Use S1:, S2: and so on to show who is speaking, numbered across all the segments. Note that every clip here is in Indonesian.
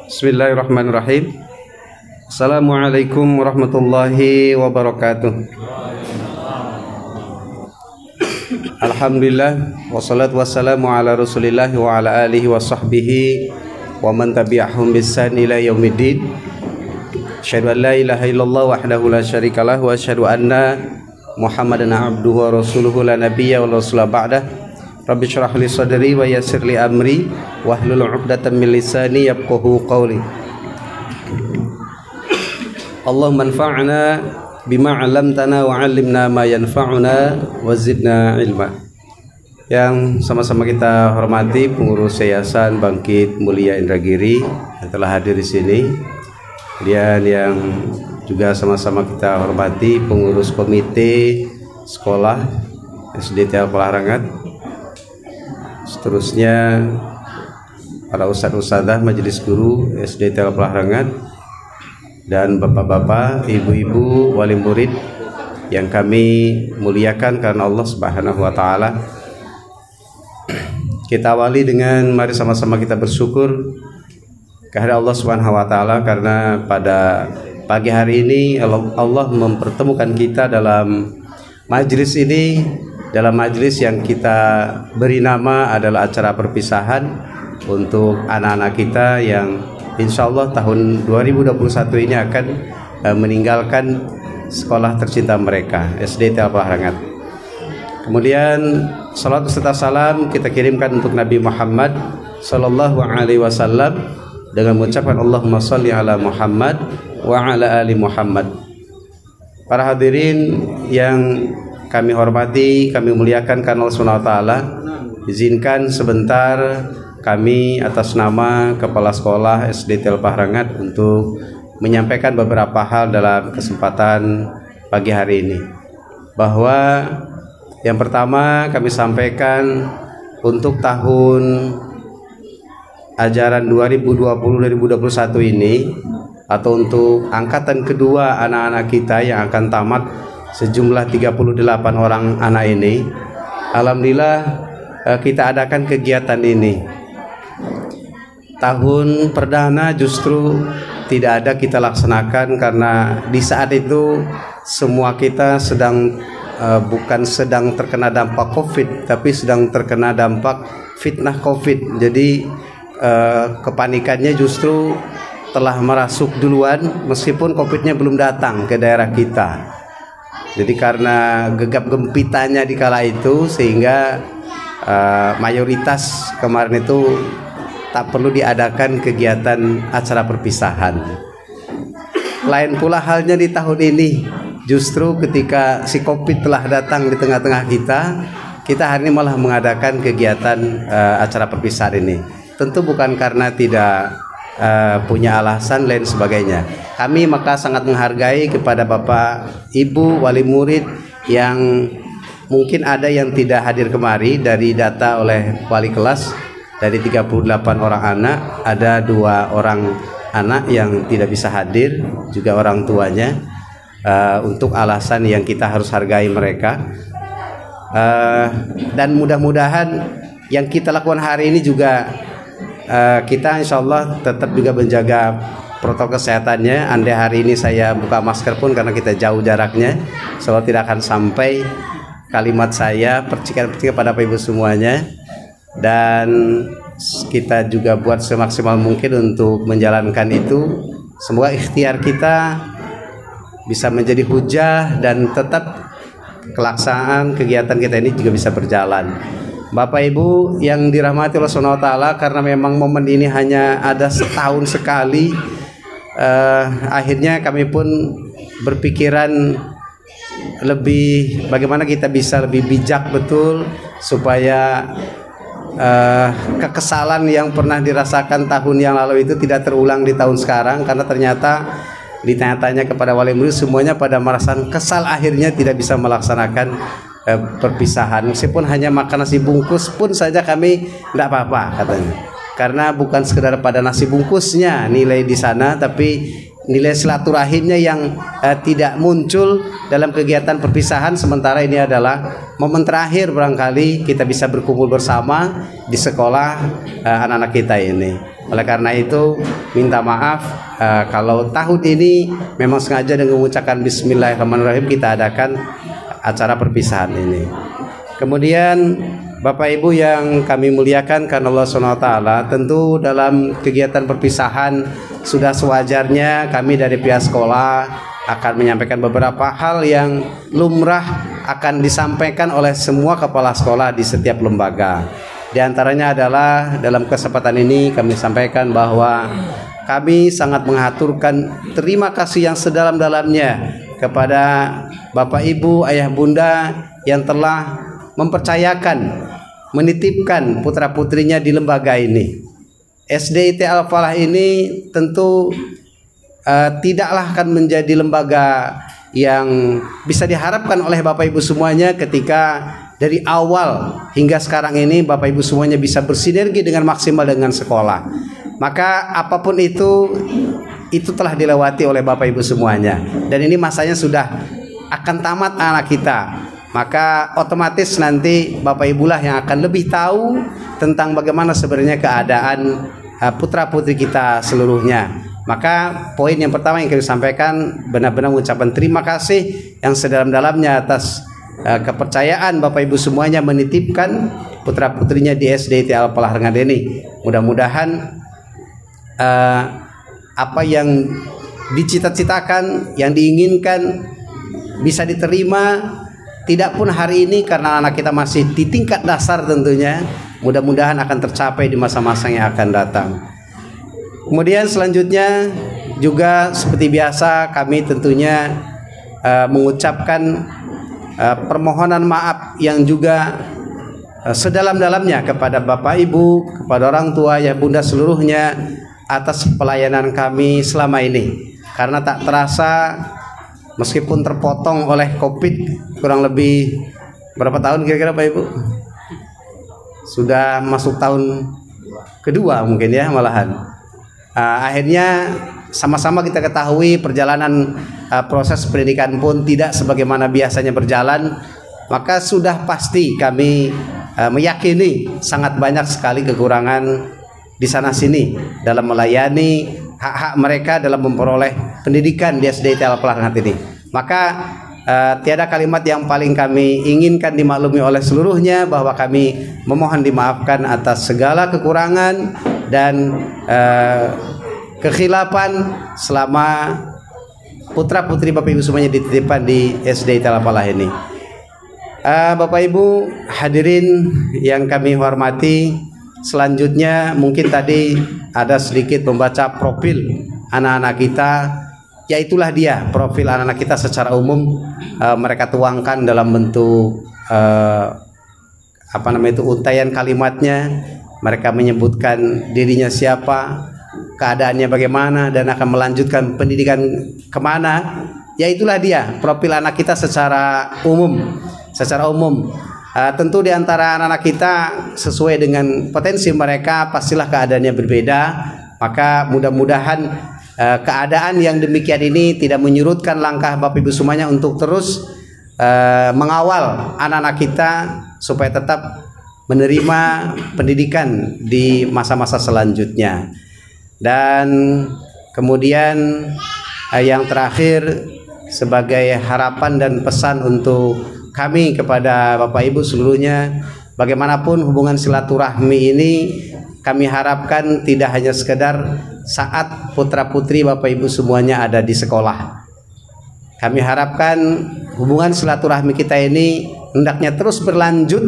S1: Bismillahirrahmanirrahim. Assalamualaikum warahmatullahi wabarakatuh. Alhamdulillah wassalatu wassalamu ala Rasulillah wa ala alihi wa sahbihi wa man tabi'ahum bisan ila yaumiddin. Asyhadu an la ilaha illallah wahdahu la syarikalah wa asyhadu anna Muhammadan abduhu wa rasuluhu la nabiyya wa rasula ba'dah. Rabbi syrah li sadri wa yassir li amri wahlul 'uqdatam min lisani yafqahu qawli. Allahumma anfa'na bima 'allamtana wa 'allimna ma yanfa'una wa zidna ilma. Yang sama-sama kita hormati pengurus Yayasan Bangkit Mulia Indragiri yang telah hadir di sini. Kemudian yang juga sama-sama kita hormati pengurus komite sekolah SDT Al-Pelarangan. Seterusnya para ustadz-ustadzah majelis guru SDT Al-Pelarangan dan bapak-bapak, ibu-ibu, wali murid yang kami muliakan karena Allah Subhanahu wa taala. Kita awali dengan mari sama-sama kita bersyukur kepada Allah Subhanahu wa taala karena pada pagi hari ini Allah mempertemukan kita dalam majelis ini, dalam majelis yang kita beri nama adalah acara perpisahan untuk anak-anak kita yang insya Allah tahun 2021 ini akan meninggalkan sekolah tercinta mereka, SDT Al-Pelarangan. Kemudian salawat serta salam kita kirimkan untuk Nabi Muhammad Sallallahu Alaihi Wasallam dengan mengucapkan Allahumma sholli ala Muhammad wa ala ali Muhammad. Para hadirin yang kami hormati, kami muliakan karena Allah SWT, izinkan sebentar kami atas nama Kepala Sekolah SDT Al-Pelarangan untuk menyampaikan beberapa hal dalam kesempatan pagi hari ini. Bahwa yang pertama kami sampaikan untuk tahun ajaran 2020-2021 ini atau untuk angkatan kedua anak-anak kita yang akan tamat sejumlah 38 orang anak ini, alhamdulillah kita adakan kegiatan ini. Tahun perdana justru tidak ada kita laksanakan karena di saat itu semua kita sedang bukan sedang terkena dampak COVID, tapi sedang terkena dampak fitnah COVID. Jadi kepanikannya justru telah merasuk duluan meskipun COVID-nya belum datang ke daerah kita. Jadi karena gegap gempitannya di kala itu sehingga mayoritas kemarin itu tak perlu diadakan kegiatan acara perpisahan. Lain pula halnya di tahun ini. Justru ketika si COVID telah datang di tengah-tengah kita hari ini malah mengadakan kegiatan acara perpisahan ini. Tentu bukan karena tidak punya alasan lain sebagainya. Kami maka sangat menghargai kepada Bapak, Ibu, wali murid yang mungkin ada yang tidak hadir kemari. Dari data oleh wali kelas, dari 38 orang anak ada 2 orang anak yang tidak bisa hadir, juga orang tuanya, untuk alasan yang kita harus hargai mereka. Dan mudah-mudahan yang kita lakukan hari ini juga kita insya Allah tetap juga menjaga protokol kesehatannya. Andai hari ini saya buka masker pun karena kita jauh jaraknya, insya Allah tidak akan sampai kalimat saya percikan-percikan pada Bapak Ibu semuanya. Dan kita juga buat semaksimal mungkin untuk menjalankan itu. Semoga ikhtiar kita bisa menjadi hujah dan tetap kelaksanaan kegiatan kita ini juga bisa berjalan. Bapak Ibu yang dirahmati Allah SWT, karena memang momen ini hanya ada setahun sekali, akhirnya kami pun berpikiran lebih bagaimana kita bisa lebih bijak betul supaya kekesalan yang pernah dirasakan tahun yang lalu itu tidak terulang di tahun sekarang. Karena ternyata ditanya-tanya kepada wali murid semuanya pada merasa kesal akhirnya tidak bisa melaksanakan perpisahan. Meskipun hanya makan nasi bungkus pun saja kami tidak apa-apa katanya, karena bukan sekedar pada nasi bungkusnya nilai di sana, tapi nilai silaturahimnya yang tidak muncul dalam kegiatan perpisahan. Sementara ini adalah momen terakhir barangkali kita bisa berkumpul bersama di sekolah anak-anak kita ini. Oleh karena itu minta maaf kalau tahun ini memang sengaja dengan mengucapkan Bismillahirrahmanirrahim kita adakan acara perpisahan ini. Kemudian Bapak Ibu yang kami muliakan karena Allah SWT, tentu dalam kegiatan perpisahan sudah sewajarnya kami dari pihak sekolah akan menyampaikan beberapa hal yang lumrah akan disampaikan oleh semua kepala sekolah di setiap lembaga. Di antaranya adalah dalam kesempatan ini kami sampaikan bahwa kami sangat mengaturkan terima kasih yang sedalam-dalamnya kepada Bapak Ibu, Ayah Bunda yang telah mempercayakan, menitipkan putra-putrinya di lembaga ini. SDIT Al-Falah ini tentu tidaklah akan menjadi lembaga yang bisa diharapkan oleh Bapak Ibu semuanya ketika dari awal hingga sekarang ini Bapak Ibu semuanya bisa bersinergi dengan maksimal dengan sekolah. Maka apapun itu telah dilewati oleh Bapak Ibu semuanya, dan ini masanya sudah akan tamat anak kita. Maka otomatis nanti Bapak Ibulah yang akan lebih tahu tentang bagaimana sebenarnya keadaan putra-putri kita seluruhnya. Maka poin yang pertama yang kami sampaikan benar-benar mengucapkan terima kasih yang sedalam-dalamnya atas kepercayaan Bapak Ibu semuanya menitipkan putra-putrinya di SDIT Al-Falah Rengat ini. Mudah-mudahan apa yang dicita-citakan, yang diinginkan bisa diterima. Tidak pun hari ini karena anak kita masih di tingkat dasar tentunya, mudah-mudahan akan tercapai di masa-masa yang akan datang. Kemudian selanjutnya juga seperti biasa kami tentunya mengucapkan permohonan maaf yang juga sedalam-dalamnya kepada Bapak Ibu, kepada orang tua, ya Bunda seluruhnya atas pelayanan kami selama ini. Karena tak terasa meskipun terpotong oleh COVID kurang lebih berapa tahun kira-kira Pak Ibu? Sudah masuk tahun kedua mungkin ya malahan. Akhirnya sama-sama kita ketahui perjalanan proses pendidikan pun tidak sebagaimana biasanya berjalan. Maka sudah pasti kami meyakini sangat banyak sekali kekurangan di sana sini dalam melayani hak-hak mereka dalam memperoleh pendidikan di SDIT Al-Falah Rengat ini. Maka tiada kalimat yang paling kami inginkan dimaklumi oleh seluruhnya bahwa kami memohon dimaafkan atas segala kekurangan dan kekhilafan selama putra-putri Bapak Ibu semuanya dititipkan di SDIT Al-Falah ini. Bapak Ibu hadirin yang kami hormati, selanjutnya mungkin tadi ada sedikit membaca profil anak-anak kita. Ya itulah dia profil anak-anak kita secara umum, mereka tuangkan dalam bentuk untayan kalimatnya. Mereka menyebutkan dirinya siapa, keadaannya bagaimana, dan akan melanjutkan pendidikan kemana. Ya itulah dia profil anak kita secara umum. Tentu di antara anak-anak kita sesuai dengan potensi mereka pastilah keadaannya berbeda. Maka mudah-mudahan keadaan yang demikian ini tidak menyurutkan langkah Bapak Ibu semuanya untuk terus mengawal anak-anak kita supaya tetap menerima pendidikan di masa-masa selanjutnya. Dan kemudian yang terakhir sebagai harapan dan pesan untuk kami kepada Bapak Ibu seluruhnya, bagaimanapun hubungan silaturahmi ini kami harapkan tidak hanya sekedar saat putra-putri Bapak Ibu semuanya ada di sekolah. Kami harapkan hubungan silaturahmi kita ini hendaknya terus berlanjut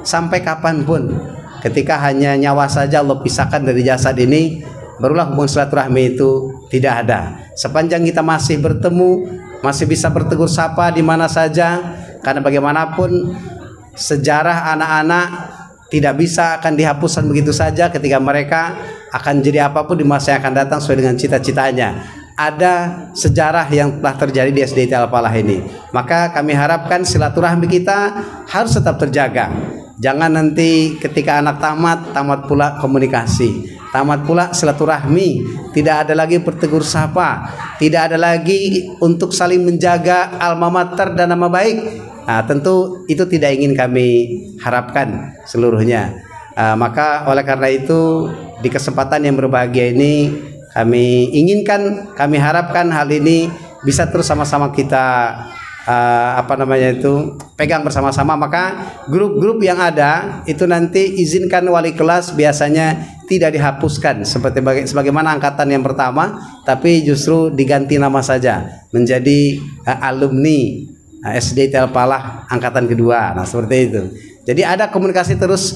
S1: sampai kapanpun. Ketika hanya nyawa saja Allah pisahkan dari jasad ini, barulah hubungan silaturahmi itu tidak ada. Sepanjang kita masih bertemu, masih bisa bertegur sapa di mana saja, karena bagaimanapun sejarah anak-anak tidak bisa akan dihapuskan begitu saja ketika mereka akan jadi apapun di masa yang akan datang sesuai dengan cita-citanya. Ada sejarah yang telah terjadi di SDIT Al-Falah ini. Maka kami harapkan silaturahmi kita harus tetap terjaga. Jangan nanti ketika anak tamat pula komunikasi, tamat pula silaturahmi, tidak ada lagi bertegur sapa, tidak ada lagi untuk saling menjaga alma mater dan nama baik. Nah, tentu itu tidak ingin kami harapkan seluruhnya. Maka oleh karena itu di kesempatan yang berbahagia ini kami inginkan, kami harapkan hal ini bisa terus sama-sama kita pegang bersama-sama. Maka grup-grup yang ada itu nanti izinkan wali kelas biasanya tidak dihapuskan sebagaimana angkatan yang pertama, tapi justru diganti nama saja menjadi alumni SD Al-Falah angkatan kedua. Nah, seperti itu. Jadi ada komunikasi terus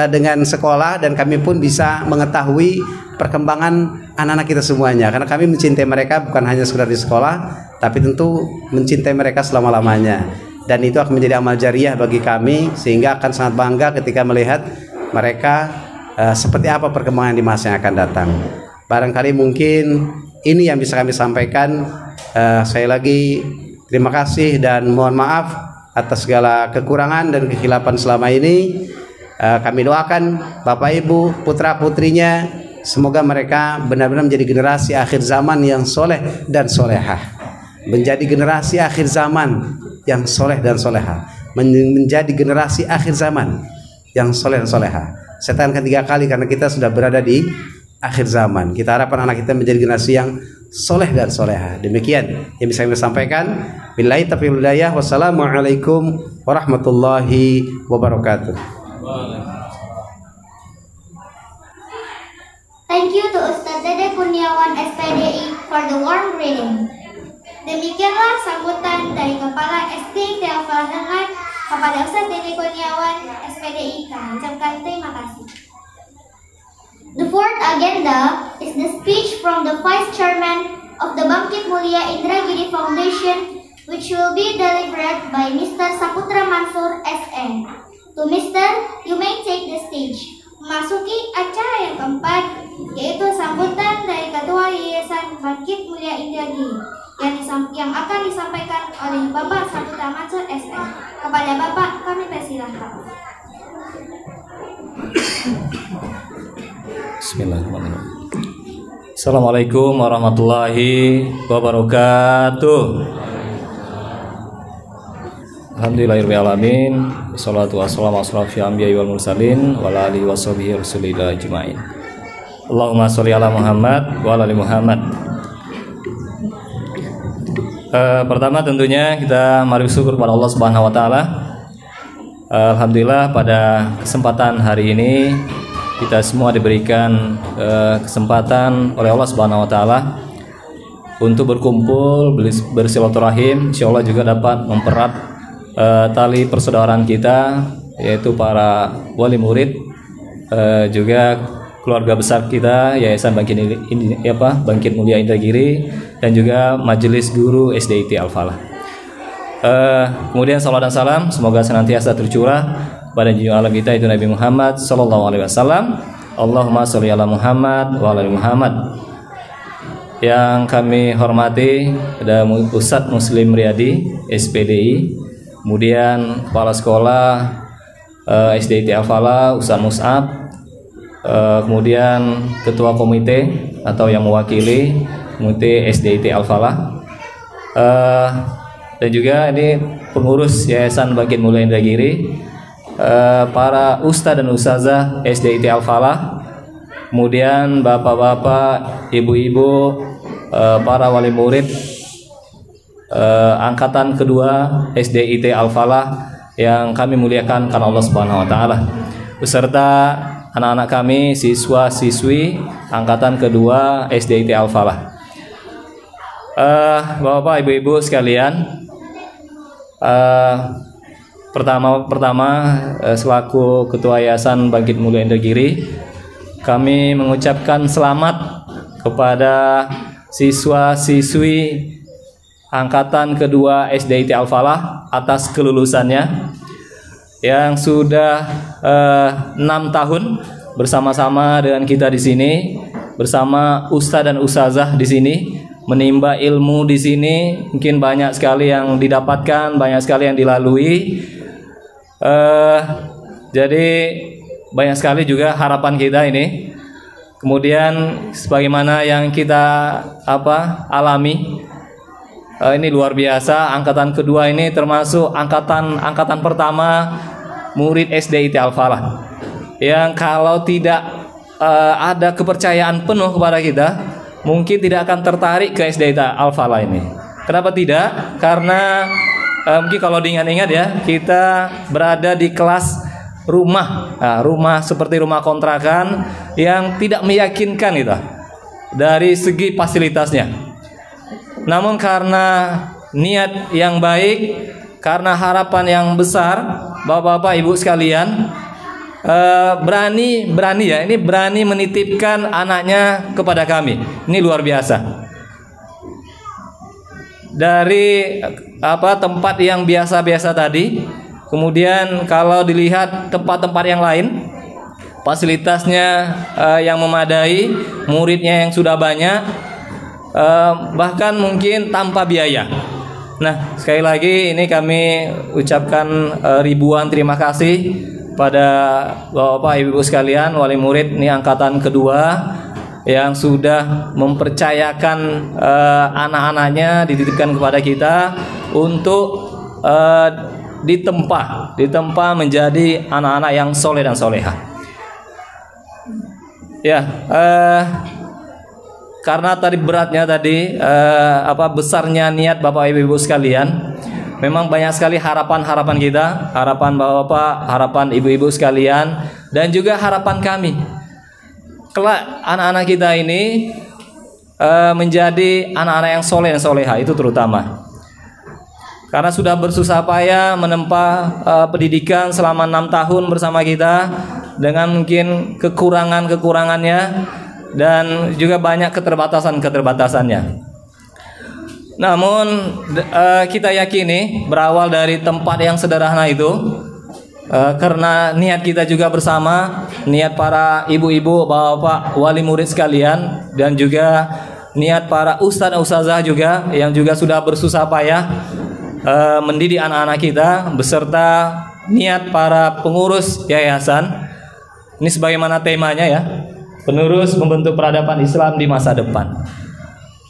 S1: dengan sekolah, dan kami pun bisa mengetahui perkembangan anak-anak kita semuanya, karena kami mencintai mereka bukan hanya sekedar di sekolah, tapi tentu mencintai mereka selama-lamanya. Dan itu akan menjadi amal jariah bagi kami, sehingga akan sangat bangga ketika melihat mereka seperti apa perkembangan di masa yang akan datang. Barangkali mungkin ini yang bisa kami sampaikan. Saya lagi terima kasih dan mohon maaf atas segala kekurangan dan kekhilafan selama ini. Kami doakan Bapak Ibu, putra putrinya, semoga mereka benar-benar menjadi generasi akhir zaman yang soleh dan solehah, menjadi generasi akhir zaman yang soleh dan solehah, menjadi generasi akhir zaman yang soleh dan solehah. Saya tekankan 3 kali karena kita sudah berada di akhir zaman. Kita harapkan anak kita menjadi generasi yang soleh dan solehah. Demikian yang bisa kami sampaikan. Billahi taufiq wal hidayah. Wassalamualaikum warahmatullahi wabarakatuh.
S2: Thank you to Ustaz Dede Kurniawan SPDI for the warm greeting. Demikianlah sambutan dari Kepala SD Al-Falah Hengat kepada Ustaz Dede Kurniawan SPDI. Kami ucapkan terima kasih. The fourth agenda is the speech from the Vice Chairman of the Bangkit Mulia Indragiri Foundation, which will be delivered by Mr. Saputra Mansur SN. To Mr., you may take the stage. Memasuki acara yang keempat, yaitu sambutan dari Ketua Yayasan Bangkit Mulia Indragiri yang akan disampaikan oleh Bapak Saputra Mansur SN. Kepada Bapak, kami persilahkan.
S3: Bismillahirrahmanirrahim. Assalamualaikum warahmatullahi wabarakatuh. Alhamdulillahirrahmanirrahim. Wassalatu wassalamu ala asyrafil anbiya'i wal mursalin wa ala alihi washabihi rasulillah ajma'in. Allahumma sholli ala Muhammad wa ala ali Muhammad. Pertama tentunya kita mari bersyukur kepada Allah Subhanahu wa taala. Alhamdulillah pada kesempatan hari ini kita semua diberikan kesempatan oleh Allah Subhanahu wa taala untuk berkumpul bersilaturahim, insyaallah juga dapat mempererat tali persaudaraan kita, yaitu para wali murid, juga keluarga besar kita Yayasan Bangkit Mulia Indragiri, dan juga Majelis Guru SDIT Al-Falah. Kemudian salawat dan salam semoga senantiasa tercurah pada junjungan alam kita, itu Nabi Muhammad sallallahu alaihi wasallam. Allahumma sholli ala Muhammad wa ala ali Muhammad. Yang kami hormati ada Ustadz Muslim Riyadi SPDI, kemudian kepala sekolah SDIT Al-Falah Ustadz Mus'ab, kemudian ketua komite atau yang mewakili komite SDIT Al-Falah, dan juga ini pengurus Yayasan Bangkit Mulia Indragiri, para ustadz dan ustazah SDIT Al-Falah, kemudian bapak-bapak, ibu-ibu, para wali murid angkatan kedua SDIT Al-Falah yang kami muliakan karena Allah Subhanahu wa taala, beserta anak-anak kami, siswa-siswi angkatan kedua SDIT Al-Falah. Bapak, ibu-ibu sekalian, Pertama, selaku Ketua Yayasan Bangkit Mulia Indragiri, kami mengucapkan selamat kepada siswa-siswi angkatan kedua SDIT Al-Falah atas kelulusannya yang sudah 6 tahun bersama-sama dengan kita di sini, bersama ustadz dan ustazah di sini, menimba ilmu di sini. Mungkin banyak sekali yang didapatkan, banyak sekali yang dilalui. Jadi banyak sekali juga harapan kita ini. Kemudian sebagaimana yang kita alami, ini luar biasa. Angkatan kedua ini termasuk angkatan pertama murid SDIT Al-Falah, yang kalau tidak ada kepercayaan penuh kepada kita, mungkin tidak akan tertarik ke SDIT Al-Falah ini. Kenapa tidak? Karena mungkin kalau diingat-ingat ya, kita berada di kelas rumah, rumah seperti rumah kontrakan yang tidak meyakinkan kita dari segi fasilitasnya. Namun karena niat yang baik, karena harapan yang besar, Bapak-bapak, Ibu sekalian, berani ya, ini berani menitipkan anaknya kepada kami. Ini luar biasa. Dari tempat yang biasa-biasa tadi, kemudian kalau dilihat tempat-tempat yang lain, fasilitasnya yang memadai, muridnya yang sudah banyak, bahkan mungkin tanpa biaya. Nah, sekali lagi ini kami ucapkan ribuan terima kasih pada Bapak Ibu sekalian, wali murid ini angkatan kedua yang sudah mempercayakan anak-anaknya, dititipkan kepada kita untuk ditempa menjadi anak-anak yang soleh dan soleha. Ya, karena tadi beratnya tadi besarnya niat Bapak Ibu sekalian, memang banyak sekali harapan-harapan kita, harapan Bapak, harapan Ibu-ibu sekalian, dan juga harapan kami. Kelak anak-anak kita ini menjadi anak-anak yang soleh dan soleha, itu terutama. Karena sudah bersusah payah menempa pendidikan selama 6 tahun bersama kita, dengan mungkin kekurangan-kekurangannya dan juga banyak keterbatasan-keterbatasannya. Namun kita yakini berawal dari tempat yang sederhana itu, karena niat kita juga bersama, niat para ibu-ibu, bapak, wali murid sekalian, dan juga niat para ustadz ustazah juga yang juga sudah bersusah payah mendidik anak-anak kita, beserta niat para pengurus yayasan. Ini sebagaimana temanya ya, penerus membentuk peradaban Islam di masa depan.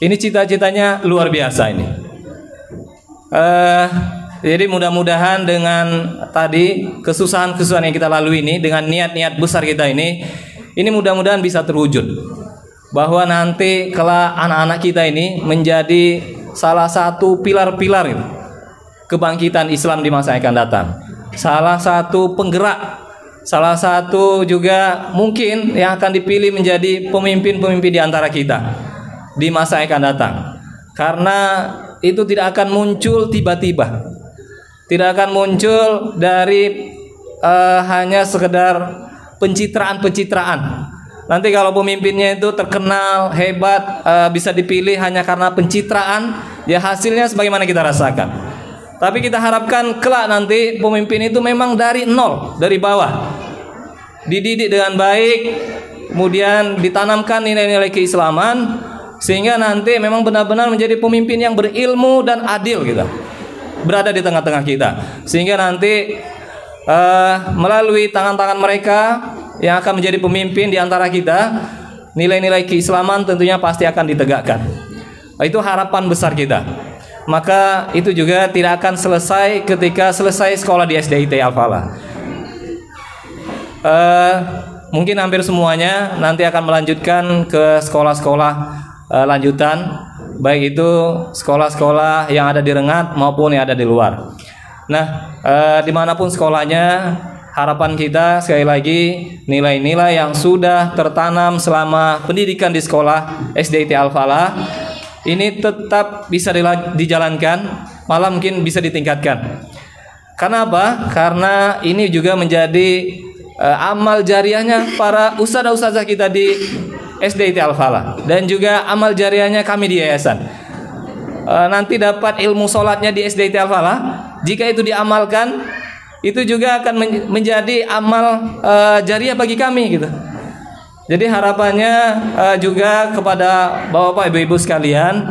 S3: Ini cita-citanya luar biasa ini. Jadi mudah-mudahan dengan tadi kesusahan-kesusahan yang kita lalui ini, dengan niat-niat besar kita ini mudah-mudahan bisa terwujud. Bahwa nanti kelak anak-anak kita ini menjadi salah satu pilar-pilar kebangkitan Islam di masa yang akan datang. Salah satu penggerak, salah satu juga mungkin yang akan dipilih menjadi pemimpin-pemimpin di antara kita di masa yang akan datang. Karena itu tidak akan muncul tiba-tiba, tidak akan muncul dari hanya sekedar pencitraan-pencitraan. Nanti kalau pemimpinnya itu terkenal, hebat, bisa dipilih hanya karena pencitraan, ya hasilnya sebagaimana kita rasakan. Tapi kita harapkan kelak nanti pemimpin itu memang dari nol, dari bawah, dididik dengan baik, kemudian ditanamkan nilai-nilai keislaman, sehingga nanti memang benar-benar menjadi pemimpin yang berilmu dan adil gitu, berada di tengah-tengah kita, sehingga nanti melalui tangan-tangan mereka yang akan menjadi pemimpin di antara kita, nilai-nilai keislaman tentunya pasti akan ditegakkan. Itu harapan besar kita. Maka itu juga tidak akan selesai ketika selesai sekolah di SDIT Al-Falah. Mungkin hampir semuanya nanti akan melanjutkan ke sekolah-sekolah lanjutan, baik itu sekolah-sekolah yang ada di Rengat maupun yang ada di luar. Nah, dimanapun sekolahnya, harapan kita sekali lagi, nilai-nilai yang sudah tertanam selama pendidikan di sekolah SDIT Al-Falah ini tetap bisa dijalankan, malah mungkin bisa ditingkatkan. Karena apa? Karena ini juga menjadi amal jariahnya para ustadzah kita di SDIT Al-Falah, dan juga amal jariahnya kami di yayasan. Nanti dapat ilmu sholatnya di SDIT Al-Falah, jika itu diamalkan, itu juga akan menjadi amal jariah bagi kami gitu. Jadi harapannya juga kepada bapak-bapak, ibu-ibu sekalian,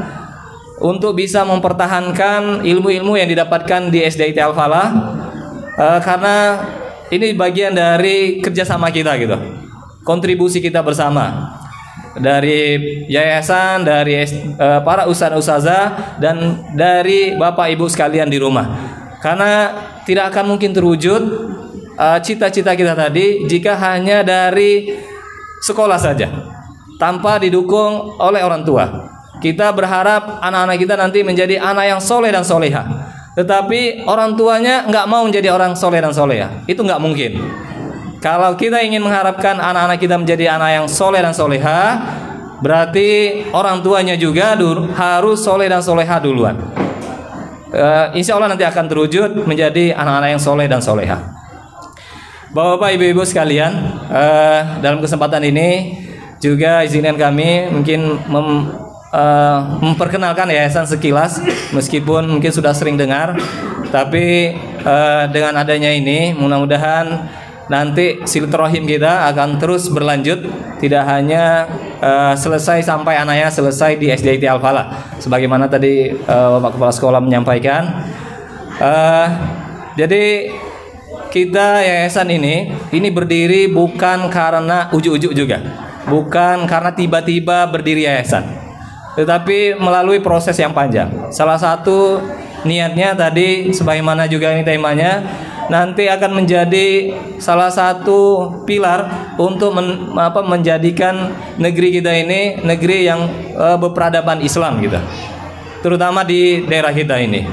S3: untuk bisa mempertahankan ilmu-ilmu yang didapatkan di SDIT Al-Falah, karena ini bagian dari kerjasama kita gitu, kontribusi kita bersama dari yayasan, dari para ustadz-ustazah, dan dari bapak ibu sekalian di rumah. Karena tidak akan mungkin terwujud cita-cita kita tadi jika hanya dari sekolah saja tanpa didukung oleh orang tua. Kita berharap anak-anak kita nanti menjadi anak yang soleh dan soleha, tetapi orang tuanya nggak mau menjadi orang soleh dan soleha. Itu nggak mungkin. Kalau kita ingin mengharapkan anak-anak kita menjadi anak yang soleh dan soleha, berarti orang tuanya juga harus soleh dan soleha duluan. Insya Allah nanti akan terwujud menjadi anak-anak yang soleh dan soleha. Bapak-bapak, ibu-ibu sekalian, dalam kesempatan ini juga izinkan kami mungkin memperkenalkan yayasan sekilas, meskipun mungkin sudah sering dengar, tapi dengan adanya ini mudah-mudahan nanti silaturahim kita akan terus berlanjut, tidak hanya selesai sampai anaknya selesai di SDIT Al-Falah, sebagaimana tadi Bapak Kepala Sekolah menyampaikan. Jadi kita yayasan ini berdiri bukan karena ujuk-ujuk juga, bukan karena tiba-tiba berdiri yayasan, tetapi melalui proses yang panjang. Salah satu niatnya tadi, sebagaimana juga ini temanya, nanti akan menjadi salah satu pilar untuk menjadikan negeri kita ini negeri yang berperadaban Islam gitu, terutama di daerah kita ini.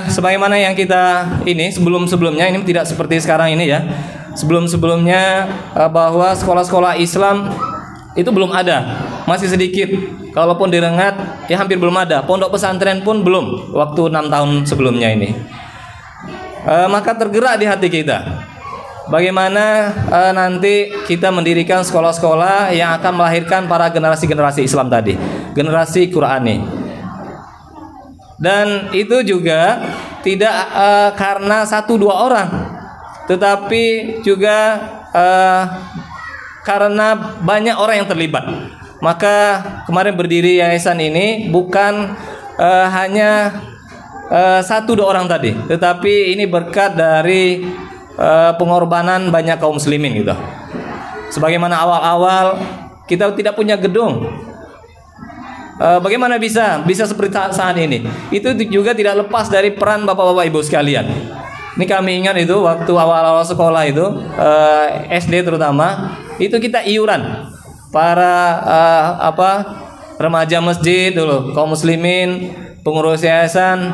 S3: Sebagaimana yang kita ini sebelum-sebelumnya, ini tidak seperti sekarang ini ya. Sebelum-sebelumnya bahwa sekolah-sekolah Islam itu belum ada, masih sedikit. Kalaupun di Rengat ya hampir belum ada. Pondok pesantren pun belum waktu 6 tahun sebelumnya ini. Maka tergerak di hati kita, bagaimana nanti kita mendirikan sekolah-sekolah yang akan melahirkan para generasi-generasi Islam tadi, generasi Qurani. Dan itu juga tidak karena 1-2 orang, tetapi juga karena banyak orang yang terlibat. Maka kemarin berdiri yayasan ini bukan hanya 1-2 orang tadi, tetapi ini berkat dari pengorbanan banyak kaum muslimin gitu. Sebagaimana awal-awal kita tidak punya gedung, bagaimana bisa seperti saat ini? Itu juga tidak lepas dari peran bapak-bapak ibu sekalian. Ini kami ingat itu waktu awal-awal sekolah itu, SD terutama, itu kita iuran para remaja masjid dulu, kaum muslimin, pengurus yayasan,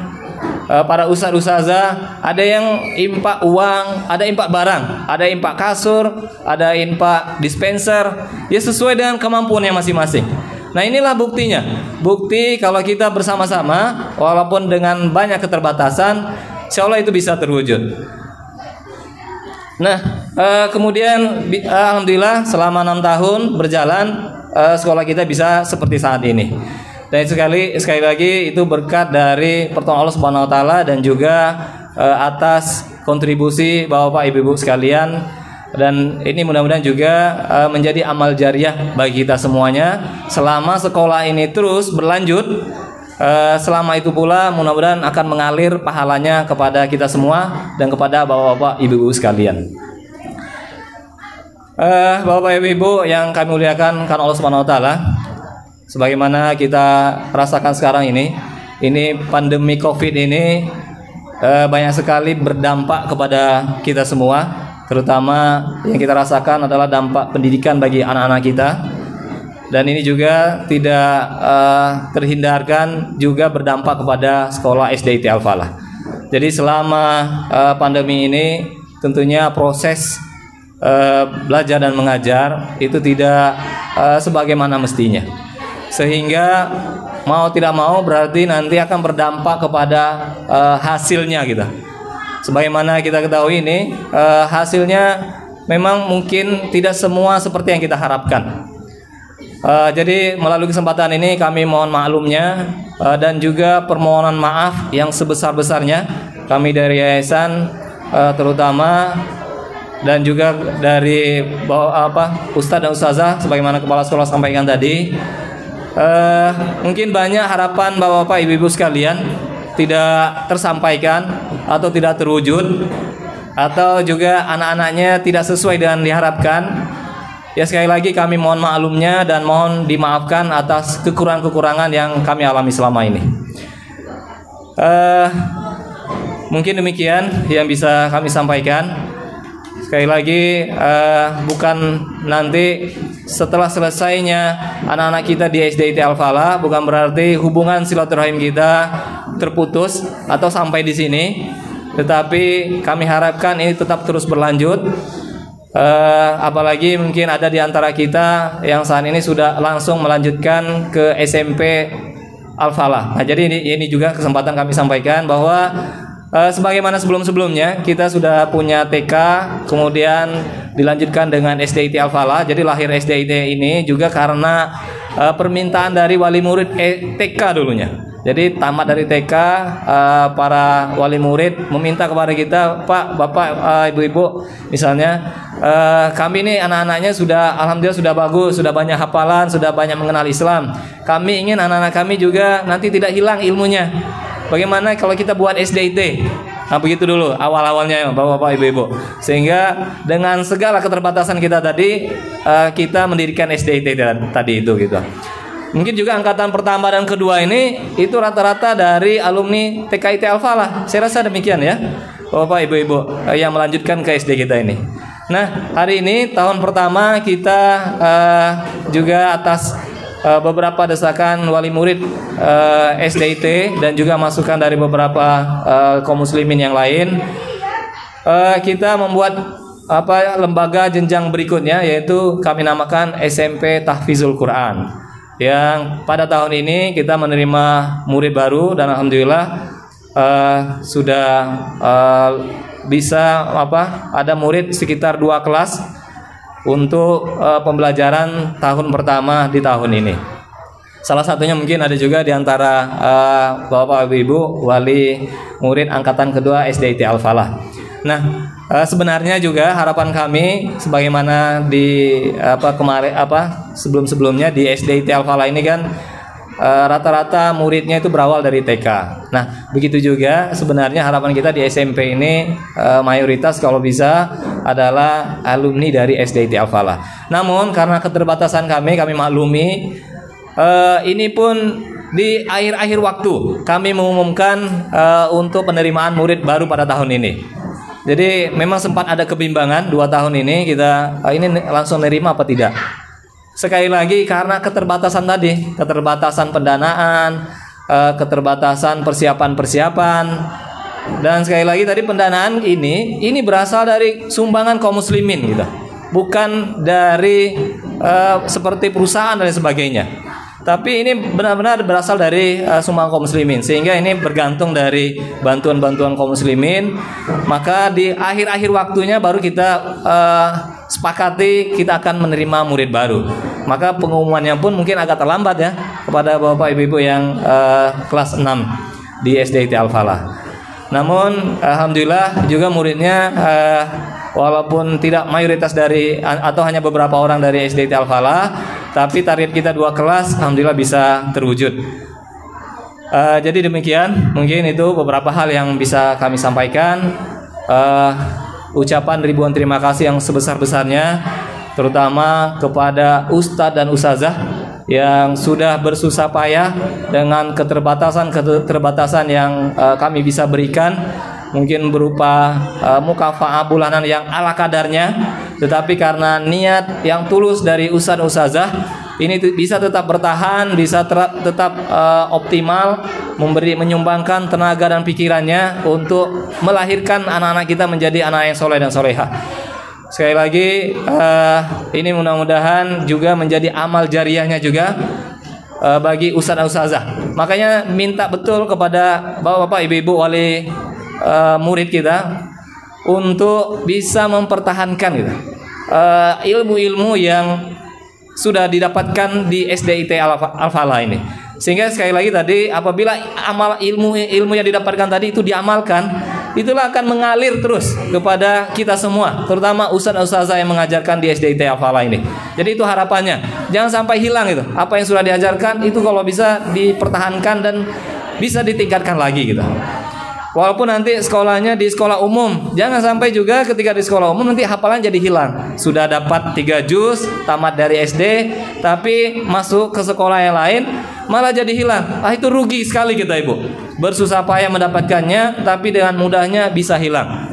S3: para ustaz-ustazah, ada yang impak uang, ada impak barang, ada impak kasur, ada impak dispenser, ya sesuai dengan kemampuannya masing-masing. Nah inilah buktinya, bukti kalau kita bersama-sama, walaupun dengan banyak keterbatasan, insya Allah itu bisa terwujud. Nah kemudian alhamdulillah selama 6 tahun berjalan, sekolah kita bisa seperti saat ini. Dan sekali lagi itu berkat dari pertolongan Allah Subhanahu wa taala dan juga atas kontribusi Bapak Ibu sekalian, dan ini mudah-mudahan juga menjadi amal jariah bagi kita semuanya selama sekolah ini terus berlanjut. Selama itu pula mudah-mudahan akan mengalir pahalanya kepada kita semua dan kepada Bapak-bapak Ibu sekalian. Bapak Ibu yang kami muliakan karena Allah Subhanahu wa taala, sebagaimana kita rasakan sekarang ini pandemi Covid ini banyak sekali berdampak kepada kita semua, terutama yang kita rasakan adalah dampak pendidikan bagi anak-anak kita, dan ini juga tidak terhindarkan juga berdampak kepada sekolah SDIT Al-Falah. Jadi selama pandemi ini tentunya proses belajar dan mengajar itu tidak sebagaimana mestinya, sehingga mau tidak mau berarti nanti akan berdampak kepada hasilnya gitu. Sebagaimana kita ketahui ini hasilnya memang mungkin tidak semua seperti yang kita harapkan. Jadi melalui kesempatan ini kami mohon maklumnya dan juga permohonan maaf yang sebesar-besarnya kami dari yayasan terutama, dan juga dari Ustadz dan Ustazah sebagaimana kepala sekolah sampaikan tadi. Mungkin banyak harapan bapak-bapak ibu-ibu sekalian tidak tersampaikan atau tidak terwujud, atau juga anak-anaknya tidak sesuai dengan diharapkan. Ya sekali lagi kami mohon maklumnya dan mohon dimaafkan atas kekurangan-kekurangan yang kami alami selama ini. Mungkin demikian yang bisa kami sampaikan. Sekali lagi bukan nanti setelah selesainya anak-anak kita di SDIT Al-Falah bukan berarti hubungan silaturahim kita terputus atau sampai di sini, tetapi kami harapkan ini tetap terus berlanjut. Apalagi mungkin ada di antara kita yang saat ini sudah langsung melanjutkan ke SMP Al-Falah. Nah, jadi ini juga kesempatan kami sampaikan bahwa sebagaimana sebelum-sebelumnya kita sudah punya TK, kemudian dilanjutkan dengan SDIT Al-Falah. Jadi lahir SDIT ini juga karena permintaan dari wali murid TK dulunya. Jadi tamat dari TK, para wali murid meminta kepada kita, Pak, Bapak, Ibu-ibu, misalnya kami ini anak-anaknya sudah, alhamdulillah sudah bagus, sudah banyak hafalan, sudah banyak mengenal Islam. Kami ingin anak-anak kami juga nanti tidak hilang ilmunya. Bagaimana kalau kita buat SDIT? Nah, begitu dulu awal-awalnya Bapak-bapak, Ibu-ibu. Sehingga dengan segala keterbatasan kita tadi, kita mendirikan SDIT tadi itu gitu. Mungkin juga angkatan pertama dan kedua ini itu rata-rata dari alumni TKIT Al-Falah. Saya rasa demikian ya, Bapak, Ibu-ibu yang melanjutkan ke SD kita ini. Nah, hari ini tahun pertama kita juga atas beberapa desakan wali murid SDIT dan juga masukan dari beberapa kaum muslimin yang lain, kita membuat lembaga jenjang berikutnya, yaitu kami namakan SMP Tahfizul Quran, yang pada tahun ini kita menerima murid baru dan alhamdulillah sudah bisa ada murid sekitar 2 kelas untuk pembelajaran tahun pertama di tahun ini. Salah satunya mungkin ada juga di antara Bapak Ibu wali murid angkatan kedua SDIT Al-Falah. Nah, sebenarnya juga harapan kami sebagaimana di sebelum-sebelumnya di SDIT Al-Falah ini kan rata-rata muridnya itu berawal dari TK. Nah, begitu juga sebenarnya harapan kita di SMP ini mayoritas kalau bisa adalah alumni dari SDIT Al-Falah. Namun karena keterbatasan kami maklumi, ini pun di akhir-akhir waktu kami mengumumkan untuk penerimaan murid baru pada tahun ini. Jadi memang sempat ada kebimbangan 2 tahun ini kita ini langsung nerima apa tidak. Sekali lagi karena keterbatasan tadi, keterbatasan pendanaan, keterbatasan persiapan, dan sekali lagi tadi pendanaan ini berasal dari sumbangan kaum muslimin gitu, bukan dari seperti perusahaan dan sebagainya. Tapi ini benar-benar berasal dari sumbangan kaum muslimin, sehingga ini bergantung dari bantuan-bantuan kaum muslimin. Maka di akhir-akhir waktunya baru kita sepakati kita akan menerima murid baru. Maka pengumumannya pun mungkin agak terlambat ya kepada Bapak Ibu yang kelas 6 di SDIT Al-Falah. Namun alhamdulillah juga muridnya walaupun tidak mayoritas dari atau hanya beberapa orang dari SDIT Al-Falah, tapi target kita 2 kelas alhamdulillah bisa terwujud. Jadi demikian, mungkin itu beberapa hal yang bisa kami sampaikan. Ucapan ribuan terima kasih yang sebesar-besarnya terutama kepada ustadz dan ustazah yang sudah bersusah payah dengan keterbatasan yang kami bisa berikan, mungkin berupa mukafa'ah bulanan yang ala kadarnya, tetapi karena niat yang tulus dari ustadz ustazah ini bisa tetap bertahan, bisa tetap optimal, menyumbangkan tenaga dan pikirannya untuk melahirkan anak-anak kita menjadi anak yang soleh dan solehah. Sekali lagi ini mudah-mudahan juga menjadi amal jariyahnya juga bagi ustadz ustazah. Makanya minta betul kepada bapak-bapak, ibu-ibu wali murid kita untuk bisa mempertahankan gitu ilmu-ilmu yang sudah didapatkan di SDIT Al-Falah ini. Sehingga sekali lagi tadi apabila ilmu yang didapatkan tadi itu diamalkan, itulah akan mengalir terus kepada kita semua, terutama ustaz-ustazah yang mengajarkan di SDIT Al-Falah ini. Jadi itu harapannya, jangan sampai hilang itu. Apa yang sudah diajarkan itu kalau bisa dipertahankan dan bisa ditingkatkan lagi gitu. Walaupun nanti sekolahnya di sekolah umum, jangan sampai juga ketika di sekolah umum nanti hafalan jadi hilang. Sudah dapat 3 juz, tamat dari SD, tapi masuk ke sekolah yang lain malah jadi hilang. Itu rugi sekali kita ibu. Bersusah payah mendapatkannya, tapi dengan mudahnya bisa hilang.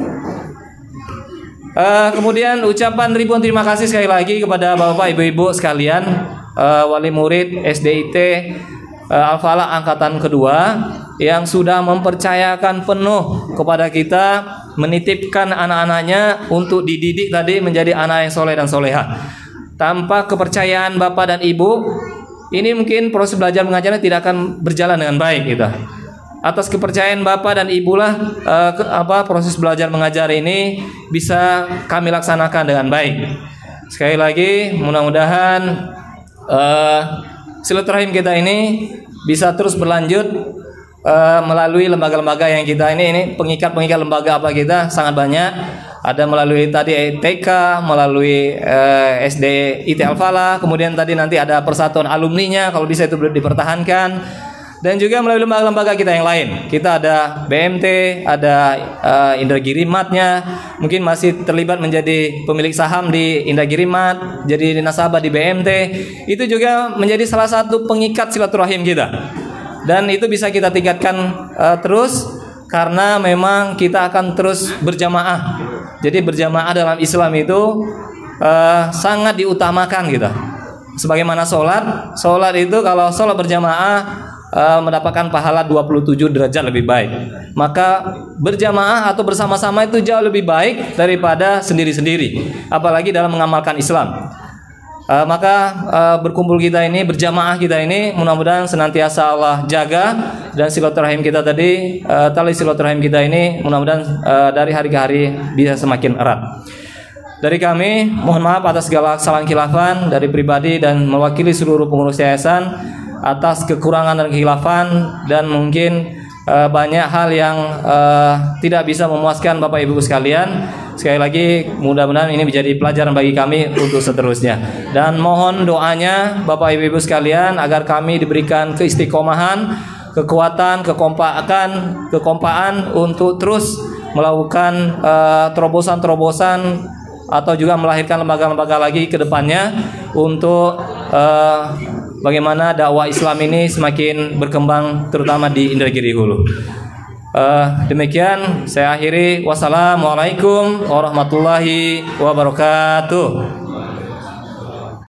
S3: Kemudian ucapan ribuan terima kasih sekali lagi kepada Bapak Ibu-ibu sekalian, wali murid SDIT Al-Falah angkatan kedua yang sudah mempercayakan penuh kepada kita, menitipkan anak-anaknya untuk dididik tadi menjadi anak yang soleh dan soleha. Tanpa kepercayaan Bapak dan Ibu, ini mungkin proses belajar mengajarnya tidak akan berjalan dengan baik gitu. Atas kepercayaan Bapak dan Ibu lah proses belajar mengajar ini bisa kami laksanakan dengan baik. Sekali lagi mudah-mudahan silaturahim kita ini bisa terus berlanjut melalui lembaga-lembaga yang kita ini pengikat-pengikat lembaga apa kita sangat banyak. Ada melalui tadi TK, melalui SD IT Al-Falah, kemudian tadi nanti ada persatuan alumninya kalau bisa itu dipertahankan. Dan juga melalui lembaga-lembaga kita yang lain. Kita ada BMT, ada Indragiri Matnya, mungkin masih terlibat menjadi pemilik saham di Indragiri Mat, jadi nasabah di BMT. Itu juga menjadi salah satu pengikat silaturahim kita. Dan itu bisa kita tingkatkan terus karena memang kita akan terus berjamaah. Jadi berjamaah dalam Islam itu sangat diutamakan gitu. Sebagaimana sholat itu kalau sholat berjamaah mendapatkan pahala 27 derajat lebih baik. Maka berjamaah atau bersama-sama itu jauh lebih baik daripada sendiri-sendiri, apalagi dalam mengamalkan Islam. Maka berkumpul kita ini, berjamaah kita ini, mudah-mudahan senantiasa Allah jaga, dan silaturahim kita tadi, tali silaturahim kita ini mudah-mudahan dari hari ke hari bisa semakin erat. Dari kami mohon maaf atas segala kesalahan khilafan dari pribadi dan mewakili seluruh pengurus yayasan atas kekurangan dan khilafan, dan mungkin banyak hal yang tidak bisa memuaskan Bapak Ibu sekalian. Sekali lagi mudah-mudahan ini menjadi pelajaran bagi kami untuk seterusnya, dan mohon doanya Bapak Ibu sekalian agar kami diberikan keistiqomahan, kekuatan, kekompaan untuk terus melakukan terobosan-terobosan atau juga melahirkan lembaga-lembaga lagi ke depannya untuk bagaimana dakwah Islam ini semakin berkembang terutama di Indragiri Hulu. Demikian saya akhiri. Wassalamualaikum warahmatullahi wabarakatuh.